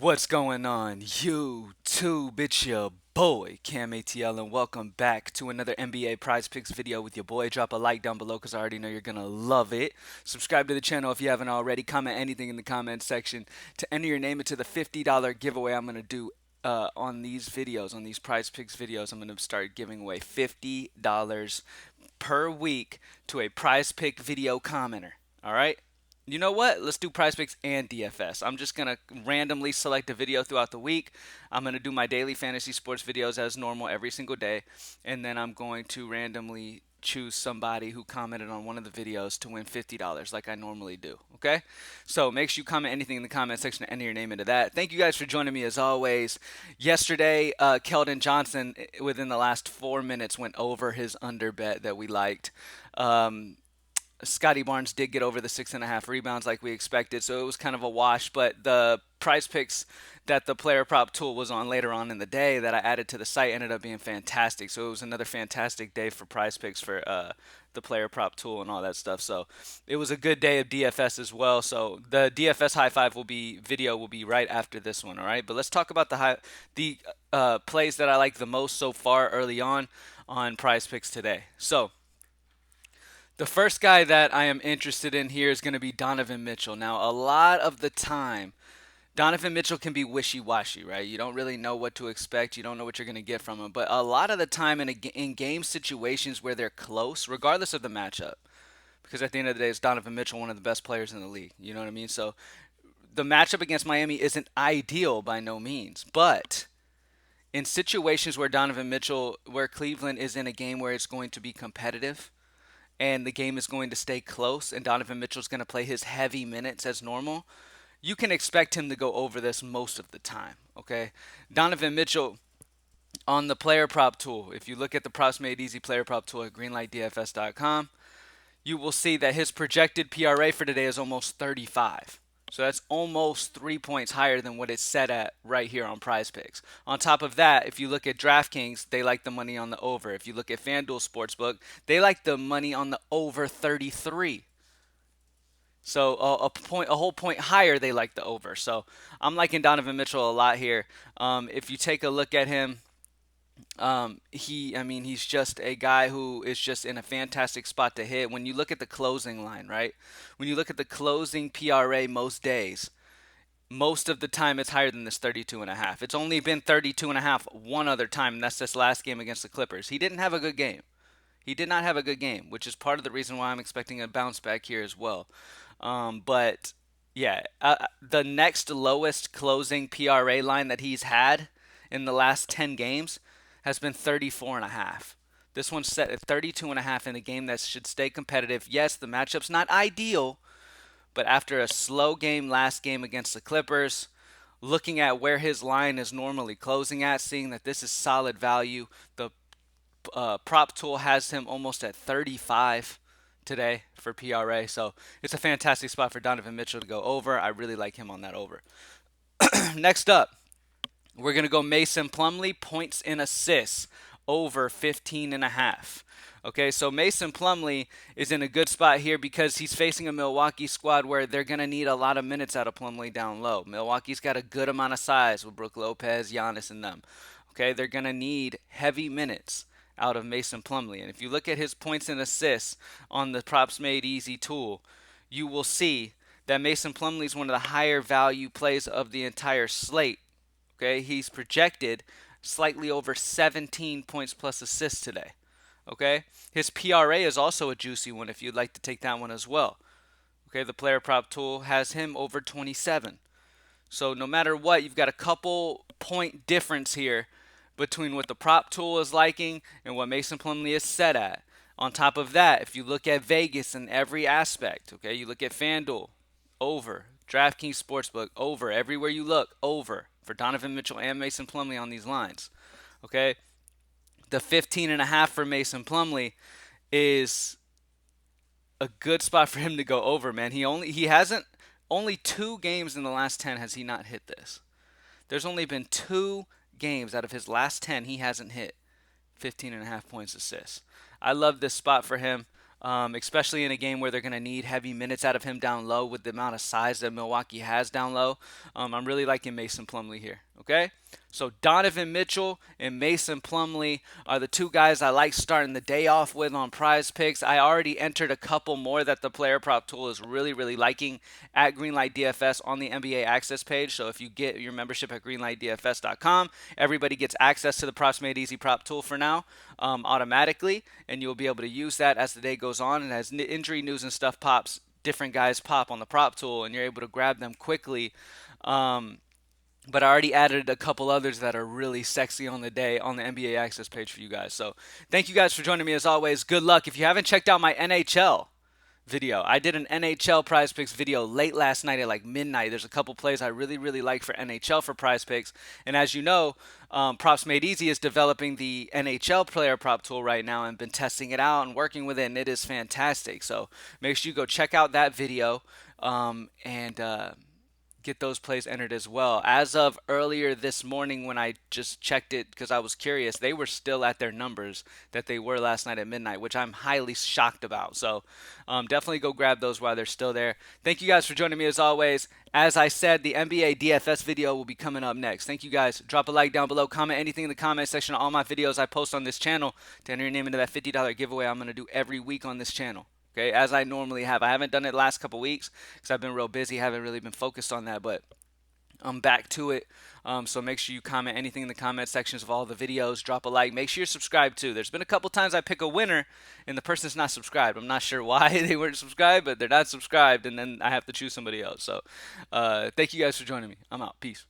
What's going on, YouTube? It's your boy, Cam ATL, and welcome back to another NBA Prize Picks video with your boy. Drop a like down below because I already know you're going to love it. Subscribe to the channel if you haven't already. Comment anything in the comment section to enter your name into the $50 giveaway I'm going to do on these videos, on these Prize Picks videos. I'm going to start giving away $50 per week to a Prize Pick video commenter. All right? You know what? Let's do Prize Picks and DFS. I'm just going to randomly select a video throughout the week. I'm going to do my daily fantasy sports videos as normal every single day. And then I'm going to randomly choose somebody who commented on one of the videos to win $50 like I normally do. Okay? So make sure you comment anything in the comment section to enter your name into that. Thank you guys for joining me as always. Yesterday, Keldon Johnson, within the last 4 minutes, went over his under bet that we liked. Scotty Barnes did get over the 6.5 rebounds like we expected, so it was kind of a wash. But the prize picks that the player prop tool was on later on in the day that I added to the site ended up being fantastic. So it was another fantastic day for prize picks for the player prop tool and all that stuff. So it was a good day of DFS as well. So the DFS high five video will be right after this one. All right, but let's talk about the plays that I like the most so far early on prize picks today. So the first guy that I am interested in here is going to be Donovan Mitchell. Now, a lot of the time, Donovan Mitchell can be wishy-washy, right? You don't really know what to expect. You don't know what you're going to get from him. But a lot of the time in game situations where they're close, regardless of the matchup, because at the end of the day, it's Donovan Mitchell, one of the best players in the league. You know what I mean? So the matchup against Miami isn't ideal by no means. But in situations where Cleveland is in a game where it's going to be competitive, and the game is going to stay close and Donovan Mitchell's going to play his heavy minutes as normal, you can expect him to go over this most of the time, okay? Donovan Mitchell on the player prop tool, if you look at the props made easy player prop tool at greenlightdfs.com, you will see that his projected PRA for today is almost 35. So that's almost 3 points higher than what it's set at right here on Prize Picks. On top of that, if you look at DraftKings, they like the money on the over. If you look at FanDuel Sportsbook, they like the money on the over 33. So a whole point higher, they like the over. So I'm liking Donovan Mitchell a lot here. If you take a look at him, he's just a guy who is just in a fantastic spot to hit. When you look at the closing line, right? When you look at the closing PRA most days, most of the time it's higher than this 32 and a half. It's only been 32 and a half one other time, and that's this last game against the Clippers. He didn't have a good game. He did not have a good game, which is part of the reason why I'm expecting a bounce back here as well. But yeah, the next lowest closing PRA line that he's had in the last 10 games has been 34 and a half. This one's set at 32 and a half in a game that should stay competitive. Yes, the matchup's not ideal, but after a slow game last game against the Clippers, looking at where his line is normally closing at, seeing that this is solid value, the prop tool has him almost at 35 today for PRA. So it's a fantastic spot for Donovan Mitchell to go over. I really like him on that over. Next up, we're going to go Mason Plumley, points and assists, over 15 and a half. Okay, so Mason Plumley is in a good spot here because he's facing a Milwaukee squad where they're going to need a lot of minutes out of Plumley down low. Milwaukee's got a good amount of size with Brook Lopez, Giannis, and them. Okay, they're going to need heavy minutes out of Mason Plumley. And if you look at his points and assists on the Props Made Easy tool, you will see that Mason Plumley is one of the higher value plays of the entire slate. Okay, he's projected slightly over 17 points plus assists today. Okay, his PRA is also a juicy one if you'd like to take that one as well. Okay, the player prop tool has him over 27. So no matter what, you've got a couple point difference here between what the prop tool is liking and what Mason Plumlee is set at. On top of that, if you look at Vegas in every aspect, okay, you look at FanDuel, over. DraftKings Sportsbook, over. Everywhere you look, over. For Donovan Mitchell and Mason Plumlee on these lines. Okay? The 15 and a half for Mason Plumlee is a good spot for him to go over, man. He hasn't only 2 games in the last 10 has he not hit this. There's only been 2 games out of his last 10 he hasn't hit 15 and a half points assists. I love this spot for him. especially in a game where they're going to need heavy minutes out of him down low with the amount of size that Milwaukee has down low. I'm really liking Mason Plumley here. Okay? So Donovan Mitchell and Mason Plumley are the two guys I like starting the day off with on Prize Picks. I already entered a couple more that the player prop tool is really liking at Greenlight DFS on the NBA Access page. So if you get your membership at greenlightdfs.com, everybody gets access to the Props Made Easy prop tool for now automatically, and you'll be able to use that as the day goes on, and as injury news and stuff pops, different guys pop on the prop tool, and you're able to grab them quickly. But I already added a couple others that are really sexy on the day on the NBA Access page for you guys. So thank you guys for joining me as always. Good luck. If you haven't checked out my NHL video, I did an NHL Prize Picks video late last night at like midnight. There's a couple plays I really like for NHL for Prize Picks. And as you know, Props Made Easy is developing the NHL player prop tool right now and been testing it out and working with it, and it is fantastic. So make sure you go check out that video and get those plays entered as well. As of earlier this morning, when I just checked it because I was curious, they were still at their numbers that they were last night at midnight, which I'm highly shocked about. So definitely go grab those while they're still there. Thank you guys for joining me as always. As I said, the NBA DFS video will be coming up next. Thank you guys. Drop a like down below. Comment anything in the comment section on all my videos I post on this channel to enter your name into that $50 giveaway I'm going to do every week on this channel. Okay, as I normally have. I haven't done it the last couple weeks because I've been real busy, haven't really been focused on that, but I'm back to it. So make sure you comment anything in the comment sections of all the videos. Drop a like. Make sure you're subscribed too. There's been a couple times I pick a winner and the person's not subscribed. I'm not sure why they weren't subscribed, but they're not subscribed, and then I have to choose somebody else. So thank you guys for joining me. I'm out. Peace.